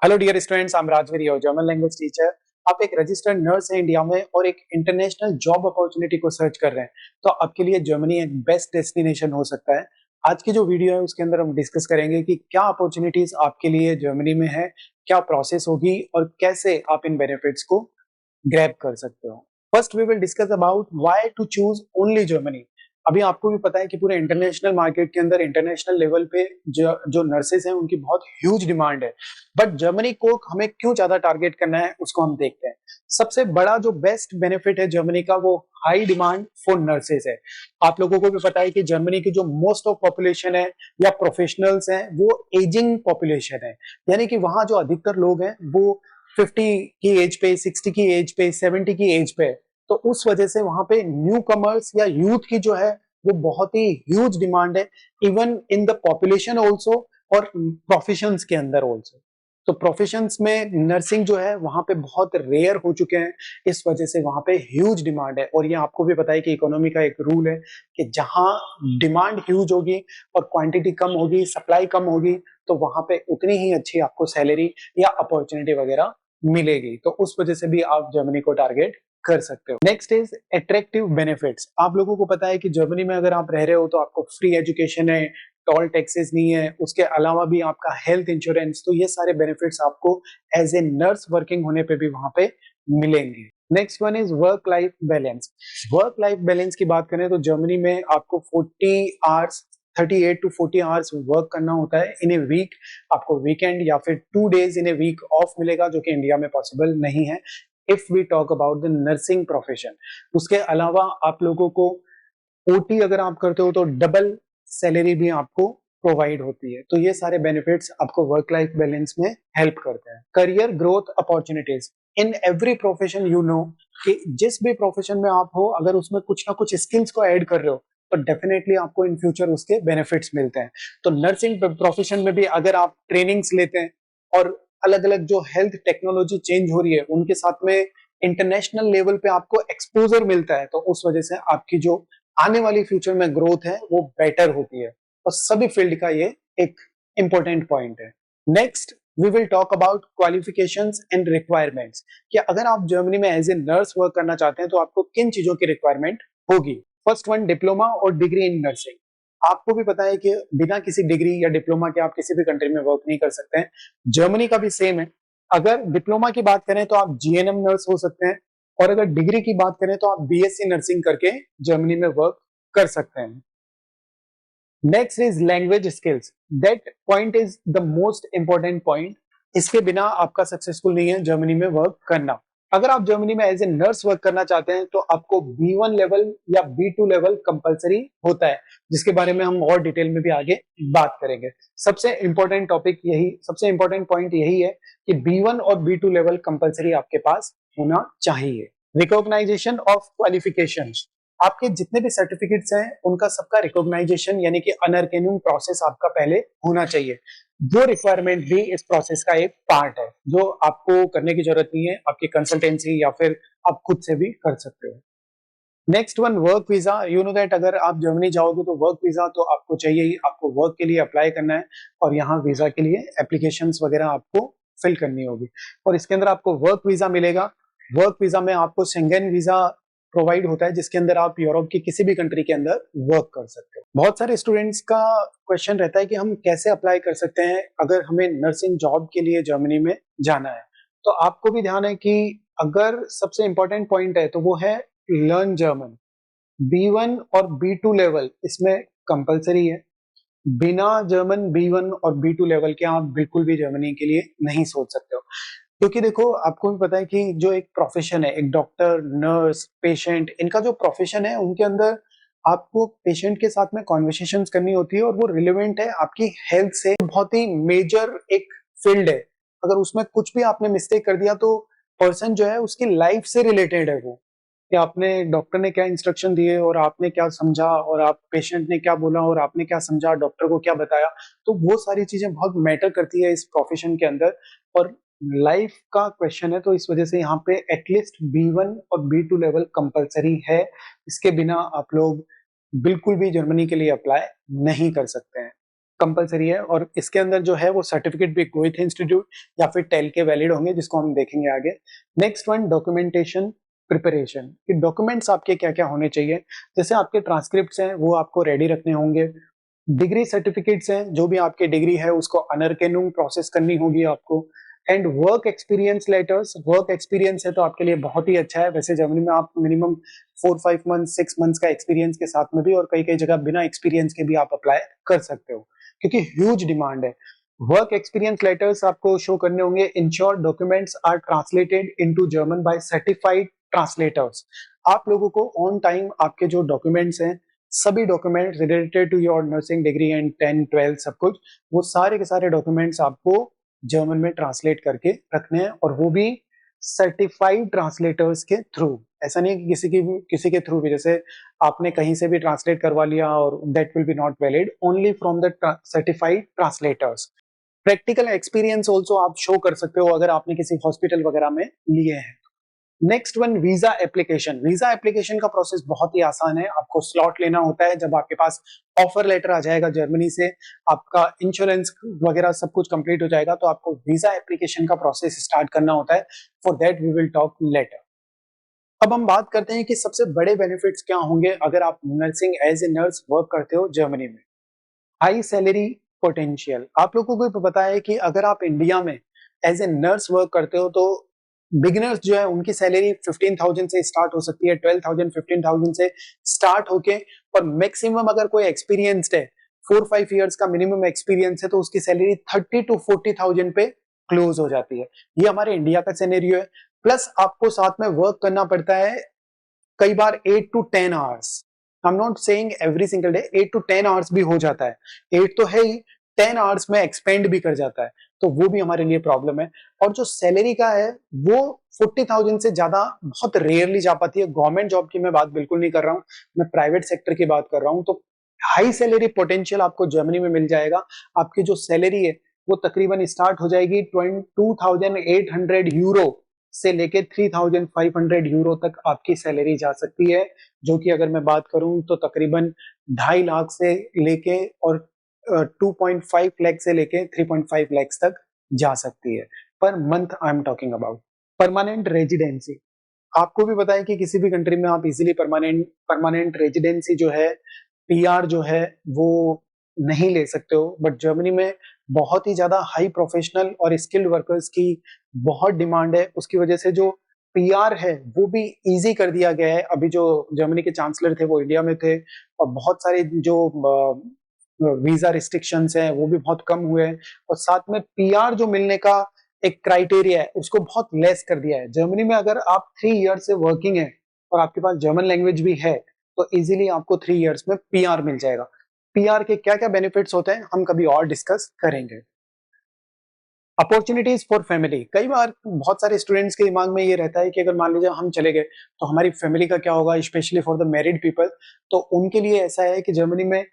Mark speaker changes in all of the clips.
Speaker 1: Hello dear students, I am Rajveer, your German language teacher. आप एक registered nurse हैं India में और एक इंटरनेशनल जॉब अपॉर्चुनिटी को सर्च कर रहे हैं, तो आपके लिए जर्मनी एक बेस्ट डेस्टिनेशन हो सकता है। आज की जो वीडियो है उसके अंदर हम डिस्कस करेंगे कि क्या अपॉर्चुनिटीज आपके लिए जर्मनी में है, क्या प्रोसेस होगी और कैसे आप इन बेनिफिट्स को ग्रैब कर सकते हो। First we will discuss about why to choose only Germany. अभी आपको भी पता है कि पूरे इंटरनेशनल मार्केट के अंदर इंटरनेशनल लेवल पे जो नर्सेज हैं उनकी बहुत ह्यूज डिमांड है, बट जर्मनी को हमें क्यों ज्यादा टारगेट करना है उसको हम देखते हैं। सबसे बड़ा जो बेस्ट बेनिफिट है जर्मनी का वो हाई डिमांड फॉर नर्सेज है। आप लोगों को भी पता है कि जर्मनी की जो मोस्ट ऑफ पॉपुलेशन है या प्रोफेशनल्स हैं वो एजिंग पॉपुलेशन है, यानी कि वहां जो अधिकतर लोग हैं वो 50 की एज पे, 60 की एज पे, 70 की एज पे। तो उस वजह से वहां पे न्यू कमर्स या यूथ की जो है वो बहुत ही ह्यूज डिमांड है, even in the population also और प्रोफेशंस के अंदर ऑल्सो। तो प्रोफेशंस में नर्सिंग जो है वहां पे बहुत रेयर हो चुके हैं, इस वजह से वहां पे ह्यूज डिमांड है। और ये आपको भी पता है कि इकोनॉमी का एक रूल है कि जहां डिमांड ह्यूज होगी और क्वांटिटी कम होगी, सप्लाई कम होगी, तो वहां पे उतनी ही अच्छी आपको सैलरी या अपॉर्चुनिटी वगैरह मिलेगी। तो उस वजह से भी आप जर्मनी को टारगेट कर सकते हो। Next is attractive benefits. आप लोगों को पता है कि जर्मनी में अगर आप रह रहे हो तो आपको फ्री एजुकेशन है, टोल टैक्सेस नहीं है, उसके अलावा भी आपका हेल्थ इंश्योरेंस, तो ये सारे बेनिफिट्स आपको एज ए नर्स वर्किंग होने पे भी वहां पे मिलेंगे। Next one is work life balance. Work life balance की बात करें तो जर्मनी में आपको 40 आवर्स 38 टू 40 आवर्स वर्क करना होता है इन ए वीक। आपको वीकेंड या फिर 2 days in a week off मिलेगा, जो कि इंडिया में पॉसिबल नहीं है if we talk about the nursing profession. उसके अलावा आप लोगों को ओटी अगर आप करते हो तो डबल सैलरी भी आपको प्रोवाइड होती है। तो ये सारे बेनिफिट्स आपको वर्क लाइफ बैलेंस में हेल्प करते हैं। Career growth opportunities in every profession, you know कि जिस भी प्रोफेशन में आप हो, अगर उसमें कुछ ना कुछ स्किल्स को ऐड कर रहे हो तो डेफिनेटली आपको इन फ्यूचर उसके बेनिफिट्स मिलते हैं। तो नर्सिंग प्रोफेशन में भी अगर आप ट्रेनिंग्स लेते हैं और अलग अलग जो हेल्थ टेक्नोलॉजी चेंज हो रही है उनके साथ में इंटरनेशनल लेवल पे आपको एक्सपोजर मिलता है, तो उस वजह से आपकी जो आने वाली फ्यूचर में ग्रोथ है वो बेटर होती है। और सभी फील्ड का ये एक इंपॉर्टेंट पॉइंट है। Next we will talk about qualifications and requirements, कि अगर आप जर्मनी में एज ए नर्स वर्क करना चाहते हैं तो आपको किन चीजों की रिक्वायरमेंट होगी। फर्स्ट वन, डिप्लोमा और डिग्री इन नर्सिंग। आपको भी पता है कि बिना किसी डिग्री या डिप्लोमा के आप किसी भी कंट्री में वर्क नहीं कर सकते हैं। जर्मनी का भी सेम है। अगर डिप्लोमा की बात करें तो आप जीएनएम नर्स हो सकते हैं, और अगर डिग्री की बात करें तो आप बीएससी नर्सिंग करके जर्मनी में वर्क कर सकते हैं। Next is language skills. That point is the most important point. इसके बिना आपका सक्सेसफुल नहीं है जर्मनी में वर्क करना। अगर आप जर्मनी में एज ए नर्स वर्क करना चाहते हैं तो आपको B1 लेवल या B2 लेवल कंपलसरी होता है, जिसके बारे में हम और डिटेल में भी आगे बात करेंगे। सबसे इंपॉर्टेंट पॉइंट यही है कि B1 और B2 लेवल कंपलसरी आपके पास होना चाहिए। Recognization of qualifications. आपके जितने भी सर्टिफिकेट्स हैं उनका सबका रिकॉग्नाइजेशन यानी कि अनरकेनिंग प्रोसेस आपका पहले होना चाहिए। वो रिक्वायरमेंट भी इस प्रोसेस का एक पार्ट है जो आपको करने की जरूरत नहीं है, आपकी कंसल्टेंसी या फिर आप खुद से भी कर सकते हो। Next one, work visa. You know that अगर आप जर्मनी जाओगे तो वर्क वीजा तो आपको चाहिए ही, आपको वर्क के लिए अप्लाई करना है और यहाँ वीजा के लिए एप्लीकेशंस वगैरह आपको फिल करनी होगी और इसके अंदर आपको वर्क वीजा मिलेगा। वर्क वीजा में आपको शेंगेन वीजा प्रोवाइड होता है, जिसके अंदर आप यूरोप की किसी भी कंट्री के अंदर वर्क कर सकते हो। बहुत सारे स्टूडेंट्स का क्वेश्चन रहता है कि हम कैसे अप्लाई कर सकते हैं अगर हमें नर्सिंग जॉब के लिए जर्मनी में जाना है। तो आपको भी ध्यान है कि अगर सबसे इंपॉर्टेंट पॉइंट है तो वो है लर्न जर्मन। B1 और B2 लेवल इसमें कंपलसरी है। बिना जर्मन B1 और B2 लेवल के आप बिल्कुल भी जर्मनी के लिए नहीं सोच सकते हो, क्योंकि देखो आपको भी पता है कि जो एक प्रोफेशन है, एक डॉक्टर, नर्स, पेशेंट, इनका जो प्रोफेशन है उनके अंदर आपको पेशेंट के साथ में कॉन्वर्सेशंस करनी होती है और वो रिलेवेंट है आपकी हेल्थ से। बहुत ही मेजर एक फील्ड है, अगर उसमें कुछ भी आपने मिस्टेक कर दिया तो पर्सन जो है उसकी लाइफ से रिलेटेड है वो, कि आपने डॉक्टर ने क्या इंस्ट्रक्शन दिए और आपने क्या समझा और आप पेशेंट ने क्या बोला और आपने क्या समझा, डॉक्टर को क्या बताया। तो वो सारी चीजें बहुत मैटर करती है इस प्रोफेशन के अंदर और लाइफ का क्वेश्चन है, तो इस वजह से यहाँ पे एटलीस्ट B1 और B2 लेवल कंपलसरी है। इसके बिना आप लोग बिल्कुल भी जर्मनी के लिए अप्लाई नहीं कर सकते हैं। कंपलसरी है और इसके अंदर जो है वो सर्टिफिकेट भी गोएथ इंस्टीट्यूट या फिर टेल के वैलिड होंगे, जिसको हम देखेंगे आगे। नेक्स्ट वन, डॉक्यूमेंटेशन प्रिपरेशन, कि डॉक्यूमेंट्स आपके क्या क्या होने चाहिए। जैसे आपके ट्रांसक्रिप्ट्स हैं वो आपको रेडी रखने होंगे, डिग्री सर्टिफिकेट्स हैं, जो भी आपकी डिग्री है उसको अनरकेनुम प्रोसेस करनी होगी आपको, and work experience letters. Work experience है तो आपके लिए बहुत ही अच्छा है। वैसे जर्मनी में आप मिनिमम 4-5 मंथ 6 मंथ्स का एक्सपीरियंस के साथ में भी और कई कई जगह बिना एक्सपीरियंस के भी आप अप्लाई कर सकते हो, क्योंकि ह्यूज डिमांड है। वर्क एक्सपीरियंस लेटर्स आपको शो करने होंगे। Ensure documents are translated into German by certified translators. आप लोगों को ऑन टाइम आपके जो डॉक्यूमेंट्स हैं, सभी documents related to your nursing degree and 10-12 सब कुछ, वो सारे के सारे डॉक्यूमेंट्स आपको जर्मन में ट्रांसलेट करके रखने हैं, और वो भी सर्टिफाइड ट्रांसलेटर्स के थ्रू। ऐसा नहीं है कि किसी के थ्रू भी, जैसे आपने कहीं से भी ट्रांसलेट करवा लिया और that will be not valid, only from the certified translators. Practical experience also आप शो कर सकते हो अगर आपने किसी हॉस्पिटल वगैरह में लिए हैं। Next one, visa application. Visa application का प्रोसेस बहुत ही आसान है। आपको स्लॉट लेना होता है। जब आपके पास ऑफर लेटर आ जाएगा जर्मनी से, आपका इंश्योरेंस वगैरह सब कुछ कंप्लीट हो जाएगा, तो आपको वीजा एप्लीकेशन का प्रोसेस स्टार्ट करना होता है। For that we will talk later. अब हम बात करते हैं कि सबसे बड़े बेनिफिट्स क्या होंगे अगर आप nursing as a nurse work करते हो जर्मनी में। High salary potential. आप लोगों को भी पता है कि अगर आप इंडिया में एज ए नर्स वर्क करते हो तो बिगिनर्स जो है उनकी सैलरी 15,000 से स्टार्ट हो सकती है, 12,000 15,000 से स्टार्ट होके, और मैक्सिमम अगर कोई एक्सपीरियंस्ड है, 4-5 इयर्स का मिनिमम एक्सपीरियंस है, तो उसकी सैलरी 30,000 to 40,000 पे क्लोज हो जाती है। ये हमारे इंडिया का सिनेरियो है। प्लस आपको साथ में वर्क करना पड़ता है कई बार 8 to 10 hours. I am not saying every single day, 8 to 10 hours भी हो जाता है। 8 तो है ही, 10 आवर्स में एक्सपेंड भी कर जाता है, तो वो भी हमारे लिए प्रॉब्लम है। और जो सैलरी का है वो 40,000 से ज्यादा बहुत रेयरली जा पाती है। गवर्नमेंट जॉब की मैं बात बिल्कुल नहीं कर रहा हूँ, मैं प्राइवेट सेक्टर की बात कर रहा हूँ। तो हाई सैलरी पोटेंशियल आपको जर्मनी में मिल जाएगा। आपकी जो सैलरी है वो तकरीबन स्टार्ट हो जाएगी 2,800 यूरो से लेके 3,500 यूरो तक आपकी सैलरी जा सकती है, जो कि अगर मैं बात करूं तो तकरीबन 2.5 लाख से लेके और 2.5 लाख से लेके 3.5 लाख तक जा सकती है per month. I am talking about permanent residency. आपको भी पता है कि किसी भी कंट्री में आप इजीली परमानेंट रेजिडेंसी जो है, पीआर जो है, वो नहीं ले सकते हो। बट जर्मनी में बहुत ही ज्यादा हाई प्रोफेशनल और स्किल्ड वर्कर्स की बहुत डिमांड है। उसकी वजह से जो पीआर है वो भी इजी कर दिया गया है। अभी जो जर्मनी के चांसलर थे वो इंडिया में थे, और बहुत सारे जो वीजा रिस्ट्रिक्शंस हैं वो भी बहुत कम हुए हैं, और साथ में पीआर जो मिलने का एक क्राइटेरिया है उसको बहुत लेस कर दिया है। जर्मनी में अगर आप 3 ईयर से वर्किंग है और आपके पास जर्मन लैंग्वेज भी है तो इजीली आपको 3 ईयर्स में पीआर मिल जाएगा। पीआर के क्या क्या बेनिफिट्स होते हैं हम कभी और डिस्कस करेंगे। Opportunities for family. कई बार बहुत सारे स्टूडेंट्स के दिमाग में ये रहता है कि अगर मान लीजिए हम चले गए तो हमारी फैमिली का क्या होगा, specially for the married people. तो उनके लिए ऐसा है कि जर्मनी में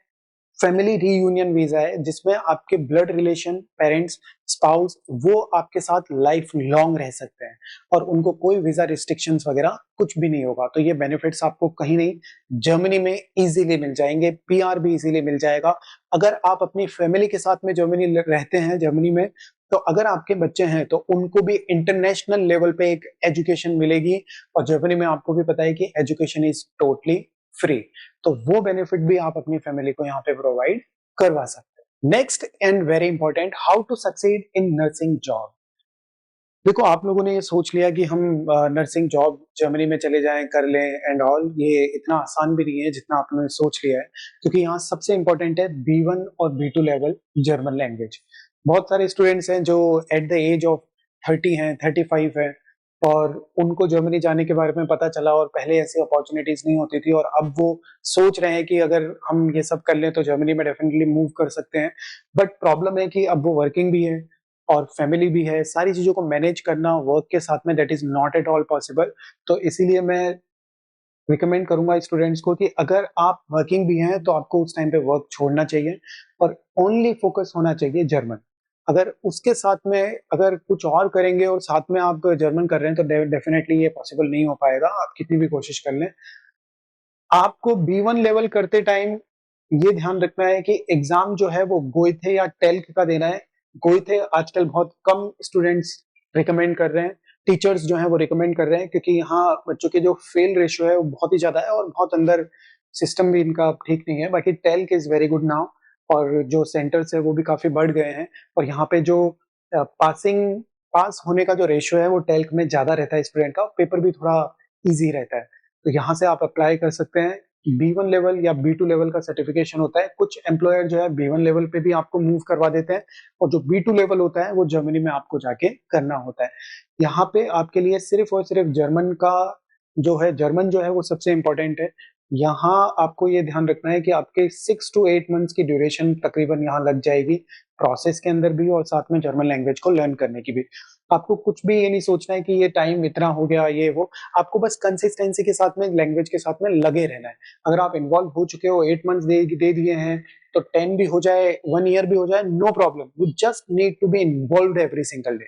Speaker 1: फैमिली रीयूनियन वीजा है, जिसमें आपके ब्लड रिलेशन, पेरेंट्स, स्पाउस, वो आपके साथ लाइफ लॉन्ग रह सकते हैं और उनको कोई वीजा रिस्ट्रिक्शंस वगैरह कुछ भी नहीं होगा। तो ये बेनिफिट्स आपको कहीं नहीं, जर्मनी में इजीली मिल जाएंगे। पीआर भी इजीली मिल जाएगा। अगर आप अपनी फैमिली के साथ में जर्मनी रहते हैं जर्मनी में, तो अगर आपके बच्चे हैं तो उनको भी इंटरनेशनल लेवल पे एक एजुकेशन मिलेगी। और जर्मनी में आपको भी पता है कि एजुकेशन इज टोटली फ्री, तो वो बेनिफिट भी आप अपनी फैमिली को यहाँ पे प्रोवाइड करवा सकते हैं। Next and very important, how to succeed in nursing job. देखो, आप लोगों ने ये सोच लिया कि हम नर्सिंग जॉब जर्मनी में चले जाएं, कर लें एंड ऑल। ये इतना आसान भी नहीं है जितना आप लोगों ने सोच लिया है, क्योंकि यहाँ सबसे इंपॉर्टेंट है B1 और B2 लेवल जर्मन लैंग्वेज। बहुत सारे स्टूडेंट्स हैं जो एट द एज ऑफ 30 हैं, 35 है, और उनको जर्मनी जाने के बारे में पता चला और पहले ऐसी अपॉर्चुनिटीज नहीं होती थी, और अब वो सोच रहे हैं कि अगर हम ये सब कर लें तो जर्मनी में डेफिनेटली मूव कर सकते हैं। बट प्रॉब्लम है कि अब वो वर्किंग भी है और फैमिली भी है, सारी चीजों को मैनेज करना वर्क के साथ में that is not at all possible. तो इसीलिए मैं रिकमेंड करूंगा स्टूडेंट्स को कि अगर आप वर्किंग भी हैं तो आपको उस टाइम पे वर्क छोड़ना चाहिए और ओनली फोकस होना चाहिए जर्मन। अगर उसके साथ में अगर कुछ और करेंगे और साथ में आप जर्मन कर रहे हैं तो डेफिनेटली ये पॉसिबल नहीं हो पाएगा, आप कितनी भी कोशिश कर लें। आपको B1 लेवल करते टाइम ये ध्यान रखना है कि एग्जाम जो है वो गोइथे या टेल्क का देना है। गोइथे आजकल बहुत कम स्टूडेंट्स रिकमेंड कर रहे हैं, टीचर्स जो हैं वो रिकमेंड कर रहे हैं, क्योंकि यहाँ बच्चों के जो फेल रेशियो है वो बहुत ही ज्यादा है और बहुत अंदर सिस्टम भी इनका ठीक नहीं है। बाकी talc is very good now, और जो सेंटर्स है वो भी काफी बढ़ गए हैं, और यहाँ पे जो पास होने का जो रेशियो है वो टेल्क में ज्यादा रहता है स्टूडेंट का, पेपर भी थोड़ा इजी रहता है। तो यहाँ से आप अप्लाई कर सकते हैं। B1 लेवल या B2 लेवल का सर्टिफिकेशन होता है, कुछ एम्प्लॉयर जो है B1 लेवल पे भी आपको मूव करवा देते हैं, और जो B2 लेवल होता है वो जर्मनी में आपको जाके करना होता है। यहाँ पे आपके लिए सिर्फ और सिर्फ जर्मन जो है वो सबसे इम्पोर्टेंट है। यहाँ आपको ये ध्यान रखना है कि आपके 6 to 8 मंथ्स की ड्यूरेशन तकरीबन यहाँ लग जाएगी, प्रोसेस के अंदर भी और साथ में जर्मन लैंग्वेज को लर्न करने की भी। आपको कुछ भी ये नहीं सोचना है कि ये टाइम इतना हो गया ये वो, आपको बस कंसिस्टेंसी के साथ में, लैंग्वेज के साथ में लगे रहना है। अगर आप इन्वॉल्व हो चुके हो, 8 मंथ्स दे दिए हैं, तो 10 भी हो जाए, 1 ईयर भी हो जाए, no problem. You just need to be involve every single day.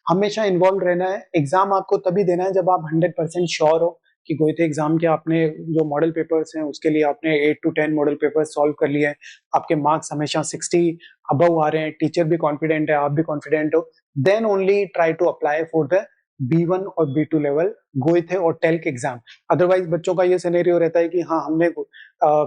Speaker 1: हमेशा इन्वॉल्व रहना है। एग्जाम आपको तभी देना है जब आप 100% श्योर हो कि गोइथे एग्जाम के आपने जो मॉडल पेपर्स हैं उसके लिए आपने 8 to 10 मॉडल पेपर सॉल्व कर लिए हैं, आपके मार्क्स हमेशा 60 अबव आ रहे हैं, टीचर भी कॉन्फिडेंट है, आप भी कॉन्फिडेंट हो, then only try to apply for the B1 और B2 लेवल गोइथे और टेल्क एग्जाम। अदरवाइज बच्चों का ये सिनेरियो रहता है कि हाँ, हमने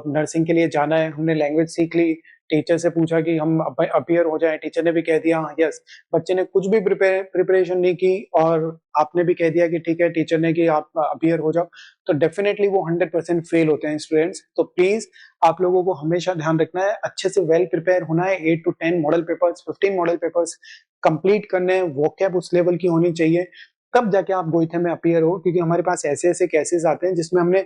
Speaker 1: नर्सिंग के लिए जाना है, हमने लैंग्वेज सीख ली, टीचर से पूछा कि हम अपियर हो जाए, टीचर ने भी कह दिया यस, बच्चे ने कुछ भी प्रिपरेशन नहीं की और आपने भी कह दिया कि ठीक है, टीचर ने कि आप अपियर हो जाओ, तो डेफिनेटली वो 100% फेल होते हैं स्टूडेंट्स। तो प्लीज आप लोगों को हमेशा ध्यान रखना है, अच्छे से वेल प्रिपेयर होना है। 8 to 10 model papers, 15 model papers complete करने हैं, वोकैब उस लेवल की होनी चाहिए, तब जाके आप गोइथे में अपियर हो। क्योंकि हमारे पास ऐसे ऐसे केसेस आते हैं जिसमें हमने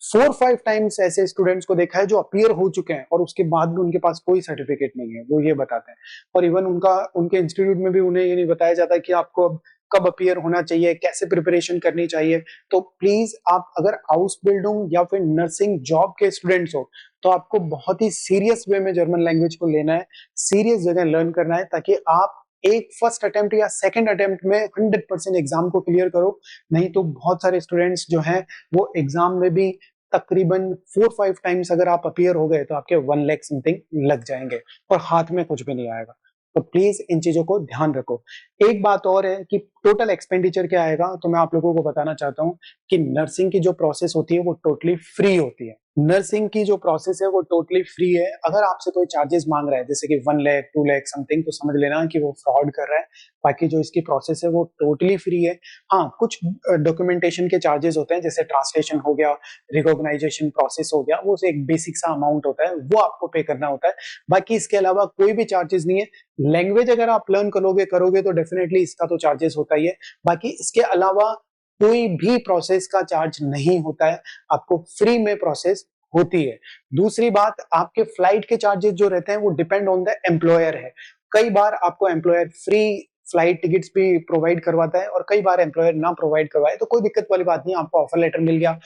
Speaker 1: 4-5 टाइम्स ऐसे स्टूडेंट्स को देखा है जो अपियर हो चुके हैं और उसके बाद भी उनके पास कोई सर्टिफिकेट नहीं है, वो ये बताते हैं। और इवन उनके इंस्टीट्यूट में भी उन्हें ये नहीं बताया जाता कि आपको कब अपियर होना चाहिए, कैसे प्रिपरेशन करनी चाहिए। तो प्लीज आप अगर हाउस बिल्डिंग या फिर नर्सिंग जॉब के स्टूडेंट्स हो, तो आपको बहुत ही सीरियस वे में जर्मन लैंग्वेज को लेना है, सीरियस जगह लर्न करना है, ताकि आप एक फर्स्ट अटेम्प्ट या सेकंड अटेम्प्ट में 100% एग्जाम को क्लियर करो। नहीं तो बहुत सारे स्टूडेंट्स जो हैं वो एग्जाम में भी तकरीबन 4-5 टाइम्स अगर आप अपियर हो गए तो आपके 1 लाख समथिंग लग जाएंगे और हाथ में कुछ भी नहीं आएगा। तो प्लीज इन चीजों को ध्यान रखो। एक बात और है कि टोटल एक्सपेंडिचर क्या आएगा, तो मैं आप लोगों को बताना चाहता हूँ कि नर्सिंग की जो प्रोसेस होती है वो टोटली फ्री होती है। नर्सिंग की जो प्रोसेस है वो टोटली फ्री है। अगर आपसे कोई चार्जेस मांग रहा है जैसे कि 1 लाख 2 लाख समथिंग, तो समझ लेना कि वो फ्रॉड कर रहा है। बाकी जो इसकी प्रोसेस है वो टोटली फ्री है। हाँ, कुछ डॉक्यूमेंटेशन के चार्जेस होते हैं, जैसे ट्रांसलेशन हो गया, रिकॉग्नाइजेशन प्रोसेस हो गया, वो एक बेसिक सा अमाउंट होता है, वो आपको पे करना होता है। बाकी इसके अलावा कोई भी चार्जेस नहीं है। लैंग्वेज अगर आप लर्न करोगे तो डेफिनेटली इसका तो चार्जेस होता ही है। बाकी इसके अलावा कोई भी प्रोसेस का चार्ज नहीं होता है, आपको फ्री में प्रोसेस होती है। दूसरी बात, आपके फ्लाइट के चार्जेस जो रहते हैं वो डिपेंड ऑन द एम्प्लॉयर है। कई बार आपको एम्प्लॉयर फ्री फ्लाइट टिकट्स भी प्रोवाइड करवाता है और कई बार एम्प्लॉयर ना प्रोवाइड करवाए तो कोई दिक्कत वाली बात नहीं है, आपको ऑफर लेटर मिल गया,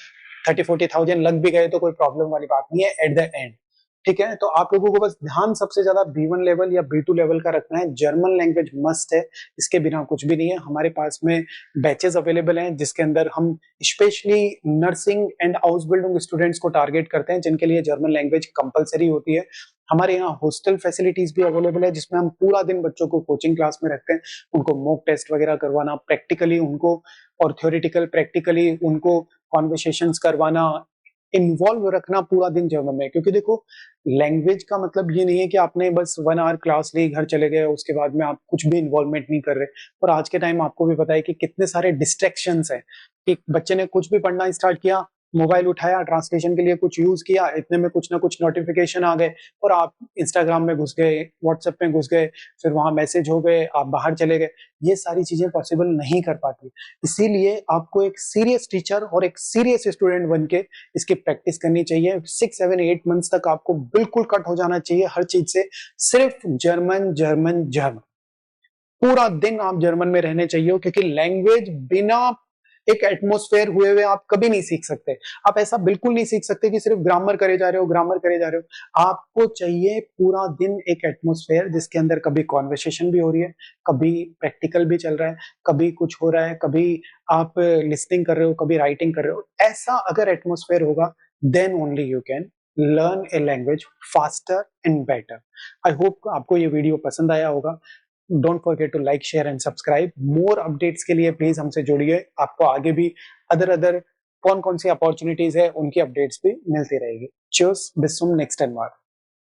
Speaker 1: 30-40 थाउजेंड लग भी गए तो कोई प्रॉब्लम वाली बात नहीं है एट द एंड। ठीक है, तो आप लोगों को बस ध्यान सबसे ज्यादा B1 लेवल या B2 लेवल का रखना है। जर्मन लैंग्वेज मस्ट है, इसके बिना कुछ भी नहीं है। हमारे पास में बैचेस अवेलेबल हैं जिसके अंदर हम specially nursing and house building students को टारगेट करते हैं, जिनके लिए जर्मन लैंग्वेज कंपलसरी होती है। हमारे यहाँ हॉस्टल फैसिलिटीज भी अवेलेबल है, जिसमें हम पूरा दिन बच्चों को कोचिंग क्लास में रखते हैं, उनको मॉक टेस्ट वगैरह करवाना, प्रैक्टिकली उनको और थ्योरेटिकल प्रैक्टिकली उनको कॉन्वर्सेशंस करवाना, इन्वॉल्व रखना पूरा दिन जर्मन में। क्योंकि देखो, लैंग्वेज का मतलब ये नहीं है कि आपने बस 1 आवर क्लास ली, घर चले गए, उसके बाद में आप कुछ भी इन्वॉल्वमेंट नहीं कर रहे। और आज के टाइम आपको भी पता है कि कितने सारे डिस्ट्रैक्शंस हैं, कि बच्चे ने कुछ भी पढ़ना स्टार्ट किया, मोबाइल उठाया, ट्रांसलेशन के लिए कुछ यूज किया, इतने में कुछ ना कुछ नोटिफिकेशन आ गए और आप इंस्टाग्राम में घुस गए, व्हाट्सएप में घुस गए, फिर वहां मैसेज हो गए, आप बाहर चले गए। ये सारी चीजें पॉसिबल नहीं कर पाती। इसीलिए आपको एक सीरियस टीचर और एक सीरियस स्टूडेंट बन के इसकी प्रैक्टिस करनी चाहिए। 6-7-8 मंथ्स तक आपको बिल्कुल कट हो जाना चाहिए हर चीज से, सिर्फ जर्मन जर्मन जर्मन। पूरा दिन आप जर्मन में रहने चाहिए, क्योंकि लैंग्वेज बिना एक एटमोस्फेयर हुए हुए आप कभी नहीं सीख सकते। आप ऐसा बिल्कुल नहीं सीख सकते कि सिर्फ ग्रामर करे जा रहे हो, ग्रामर करे जा रहे हो। आपको चाहिए पूरा दिन एक एटमोस्फेयर जिसके अंदर कभी कॉन्वर्सेशन भी हो रही है, कभी प्रैक्टिकल भी चल रहा है, कभी कुछ हो रहा है, कभी आप लिसनिंग कर रहे हो, कभी राइटिंग कर रहे हो। ऐसा अगर एटमोस्फेयर होगा, then only you can learn a language faster and better. I hope आपको ये वीडियो पसंद आया होगा। Don't forget to like, share and subscribe. More updates के लिए प्लीज हमसे जुड़िए। आपको आगे भी अदर कौन कौन सी अपॉर्चुनिटीज है उनकी अपडेट्स भी मिलती रहेगी। Cheers, bis zum nächsten Mal।